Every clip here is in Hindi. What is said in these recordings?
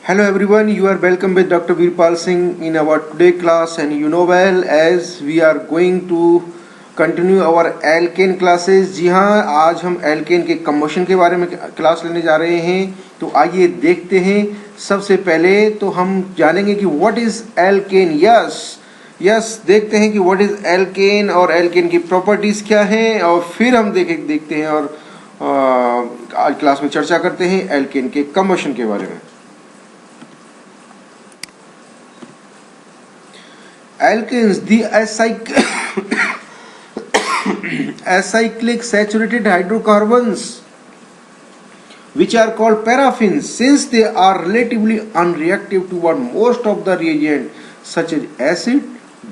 Hello everyone, you are welcome with Dr. Virpal Singh in our today class, and you know well as we are going to continue our alkane classes। जी हाँ, आज हम alkane के combustion के बारे में क्लास लेने जा रहे हैं। तो आइए देखते हैं। सबसे पहले तो हम जानेंगे कि what is alkane। यस देखते हैं कि what is alkane और alkane की properties क्या हैं, और फिर हम देखते हैं और आज क्लास में चर्चा करते हैं alkane के combustion के बारे में। Alkanes, the acyclic saturated hydrocarbons, which are called paraffins, since they are relatively unreactive toward most of the reagent such as acid,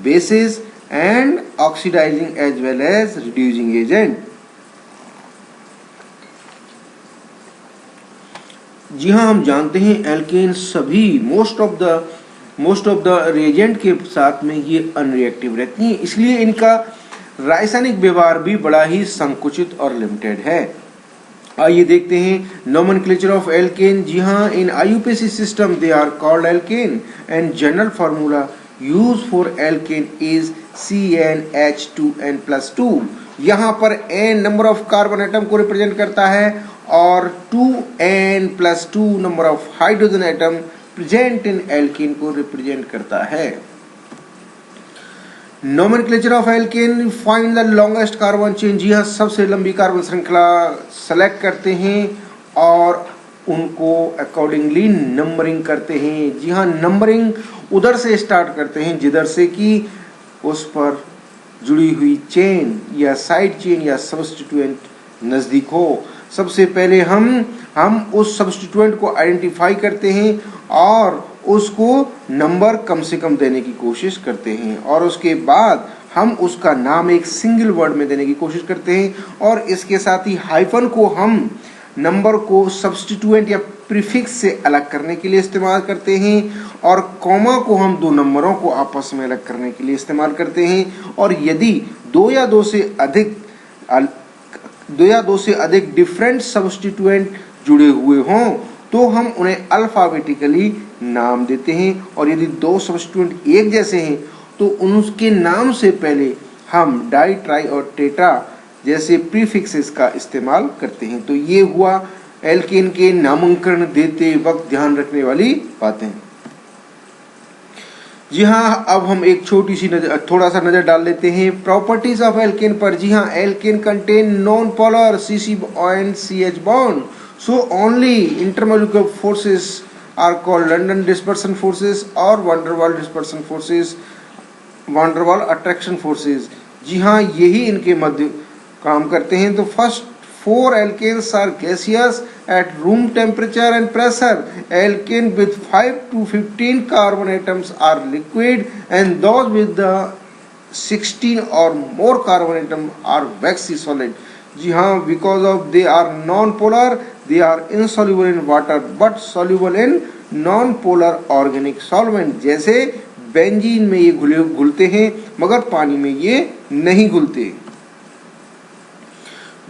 bases and oxidizing as well as reducing agent। जी हाँ, हम जानते हैं एल्केन सभी मोस्ट ऑफ द रिएजेंट के साथ में ये अनरिएक्टिव रहती हैं, इसलिए इनका रासायनिक व्यवहार भी बड़ा ही संकुचित और लिमिटेड है। आइए देखते हैं नोमेनक्लेचर ऑफ एल्केन। जी हाँ, in IUPAC system they are called alkane and general formula use for alkane is CnH2n+2। यहाँ पर n number of carbon atom को रिप्रेजेंट करता है और 2n+2 number of hydrogen atom present in alkane को रिप्रेजेंट करता है। Nomenclature of alkane, find the longest carbon chain. जी हाँ, सबसे लंबी कार्बन श्रृंखला सेलेक्ट करते हैं और उनको अकॉर्डिंगली नंबरिंग करते हैं। जी हाँ, नंबरिंग उधर से स्टार्ट करते हैं जिधर से कि उस पर जुड़ी हुई चेन या साइड चेन या सब्स्टिट्यूएंट नजदीक हो। सबसे पहले हम उस सब्स्टिट्यूएंट को आइडेंटिफाई करते हैं और उसको नंबर कम से कम देने की कोशिश करते हैं, और उसके बाद हम उसका नाम एक सिंगल वर्ड में देने की कोशिश करते हैं, और इसके साथ ही हाइफन को हम नंबर को सब्स्टिट्यूएंट या प्रीफिक्स से अलग करने के लिए इस्तेमाल करते हैं, और कॉमा को हम दो नंबरों को आपस में अलग करने के लिए इस्तेमाल करते हैं। और यदि दो या दो से अधिक डिफरेंट सब्स्टिट्यूएंट जुड़े हुए हों तो हम उन्हें अल्फाबेटिकली नाम देते हैं, और यदि दो सब्स्टिट्यूएंट एक जैसे हैं तो उनके नाम से पहले हम डाई, ट्राई और टेट्रा जैसे प्रीफिक्सेस का इस्तेमाल करते हैं। तो ये हुआ एल्केन के नामकरण देते वक्त ध्यान रखने वाली बातें। जी हाँ, अब हम एक थोड़ा सा नजर डाल लेते हैं प्रॉपर्टीज ऑफ एल्केन पर। जी हाँ, alkane contain non polar CC and CH bond, so only intermolecular forces are called London dispersion forces or van der Waals dispersion forces, van der Waals attraction forces। जी हाँ, यही इनके मध्य काम करते हैं। तो first 4 alkanes are gaseous at room temperature and pressure. Alkane with 5 to 15 carbon atoms are liquid, and those with the 16 or more carbon atom are waxy solid। जी हाँ, because of they are non-polar, they are insoluble in water but soluble in non-polar organic solvent। जैसे बेंजीन में ये घुलते हैं मगर पानी में ये नहीं घुलते।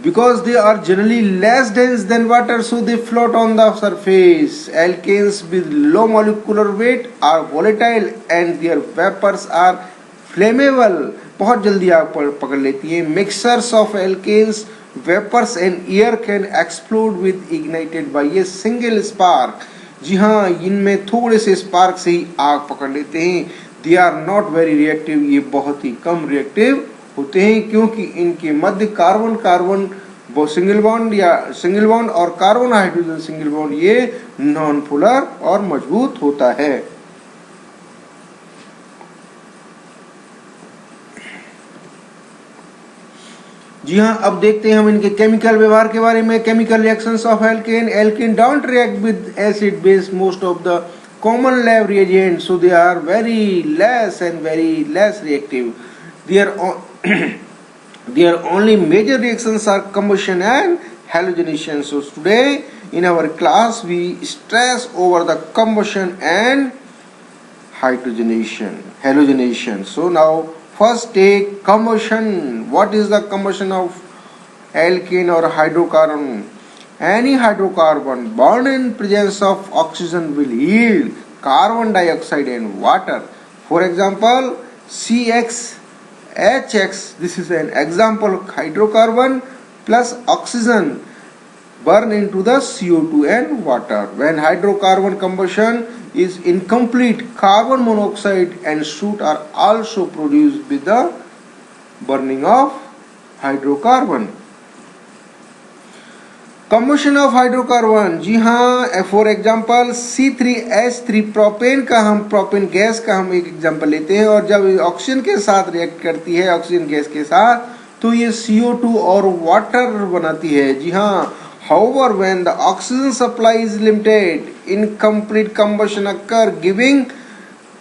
Because they are generally less dense than water, so they float on the surface। Alkanes with low molecular weight are volatile and their vapors are flammable। बहुत जल्दी आग पकड़ लेती है। Mixtures of alkanes, vapors and air can explode with ignited by a single spark। जी हाँ, इनमें थोड़े से स्पार्क से ही आग पकड़ लेते हैं। They are not very reactive, ये बहुत ही कम रिएक्टिव होते हैं क्योंकि इनके मध्य कार्बन वो सिंगल बॉन्ड और कार्बन हाइड्रोजन सिंगल बॉन्ड ये नॉन पोलर और मजबूत होता है। जी हाँ, अब देखते हैं हम इनके केमिकल व्यवहार के बारे में। Chemical reactions of alkane. Alkane don't react with acid base most of the common lab reagent, so they are very less reactive. Their only major reactions are combustion and halogenation। So today in our class we stress over the combustion and halogenation। So now first take combustion। What is the combustion of alkane or hydrocarbon? any hydrocarbon burned in presence of oxygen will yield carbon dioxide and water. For example, CXHX, this is an example of hydrocarbon plus oxygen burn into the CO2 and water. When hydrocarbon combustion is incomplete, carbon monoxide and soot are also produced with the burning of hydrocarbon. Combustion of hydrocarbon, जी हाँ, फॉर एग्जाम्पल C3H3 प्रोपेन का हम प्रोपेन गैस का हम एक एग्जाम्पल लेते हैं और जब ऑक्सीजन के साथ रिएक्ट करती है ऑक्सीजन गैस के साथ तो ये CO2 और वाटर बनाती है। जी हाँ, however when the oxygen supply is limited, incomplete combustion occur giving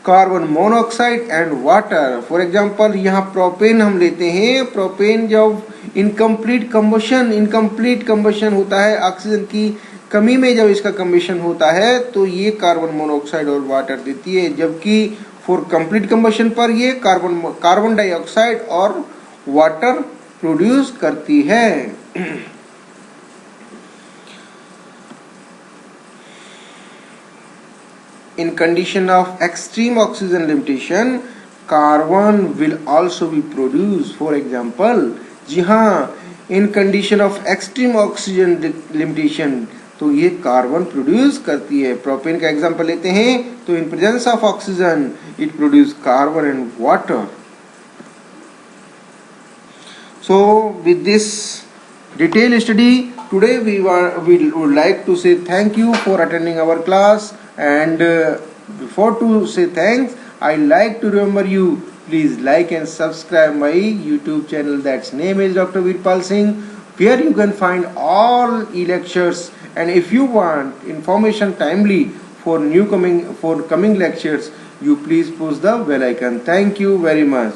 carbon monoxide and water. For example यहाँ प्रोपेन हम लेते हैं, प्रोपेन जब इनकम्प्लीट कम्बशन होता है, ऑक्सीजन की कमी में जब इसका कम्बशन होता है तो ये कार्बन मोनोऑक्साइड और वाटर देती है, जबकि फॉर कंप्लीट कम्बशन पर ये कार्बन डाइऑक्साइड और वाटर प्रोड्यूस करती है। In condition of extreme oxygen limitation, carbon will also be produced. For example, जी हाँ, in condition of extreme oxygen limitation, तो ये कार्बन प्रोड्यूस करती है। प्रोपेन का एग्जांपल लेते हैं तो in presence of oxygen, it produce carbon and water. So with this detailed study, today we would like to say thank you for attending our class. And before to say thanks, I like to remember you, please like and subscribe my YouTube channel. That's name is Dr. Virpal Singh, where you can find all e-lectures. And if you want information timely for coming lectures, you please push the bell icon. Thank you very much.